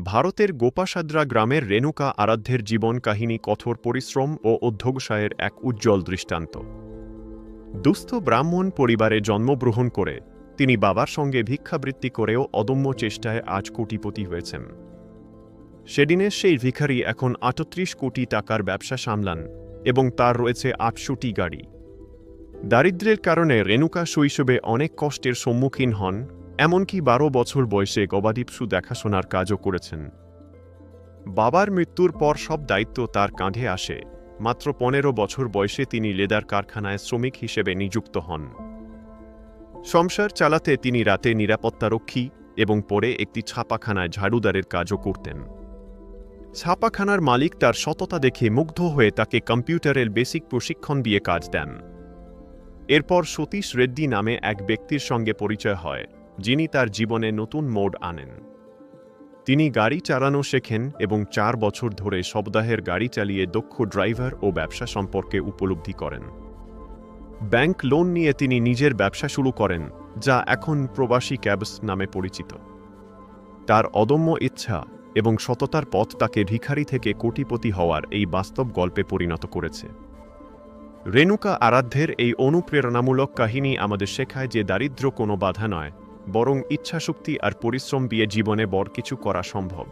ভারতের গোপাসাদ্রা গ্রামের রেণুকা আরাধ্যের জীবন কাহিনী কঠোর পরিশ্রম ও অধ্যবসায়ের এক উজ্জ্বল দৃষ্টান্ত। দুস্থ ব্রাহ্মণ পরিবারে জন্মগ্রহণ করে তিনি বাবার সঙ্গে ভিক্ষাবৃত্তি করেও অদম্য চেষ্টায় আজ কোটিপতি হয়েছেন। সেদিনের সেই ভিখারি এখন ৩৮ কোটি টাকার ব্যবসা সামলান এবং তার রয়েছে ৮০০টি গাড়ি। দারিদ্র্যের কারণে রেণুকা শৈশবে অনেক কষ্টের সম্মুখীন হন, এমনকি ১২ বছর বয়সে গবাদি পশু দেখাশোনার কাজও করেছেন। বাবার মৃত্যুর পর সব দায়িত্ব তার কাঁধে আসে। মাত্র ১৫ বছর বয়সে তিনি লেদার কারখানায় শ্রমিক হিসেবে নিযুক্ত হন। সংসার চালাতে তিনি রাতে নিরাপত্তারক্ষী এবং পরে একটি ছাপাখানায় ঝাড়ুদারের কাজও করতেন। ছাপাখানার মালিক তার সততা দেখে মুগ্ধ হয়ে তাকে কম্পিউটারের বেসিক প্রশিক্ষণ দিয়ে কাজ দেন। এরপর সতীশ রেড্ডি নামে এক ব্যক্তির সঙ্গে পরিচয় হয়, যিনি তার জীবনে নতুন মোড় আনেন। তিনি গাড়ি চালানো শেখেন এবং ৪ বছর ধরে সপ্তাহের গাড়ি চালিয়ে দক্ষ ড্রাইভার ও ব্যবসা সম্পর্কে উপলব্ধি করেন। ব্যাংক লোন নিয়ে তিনি নিজের ব্যবসা শুরু করেন, যা এখন প্রবাসী ক্যাবস নামে পরিচিত। তার অদম্য ইচ্ছা এবং সততার পথ তাকে ভিখারি থেকে কোটিপতি হওয়ার এই বাস্তব গল্পে পরিণত করেছে। রেণুকা আরাধ্যের এই অনুপ্রেরণামূলক কাহিনী আমাদের শেখায় যে দারিদ্র্য কোনো বাধা নয়, বরং ইচ্ছাশক্তি আর পরিশ্রম দিয়ে জীবনে বড় কিছু করা সম্ভব।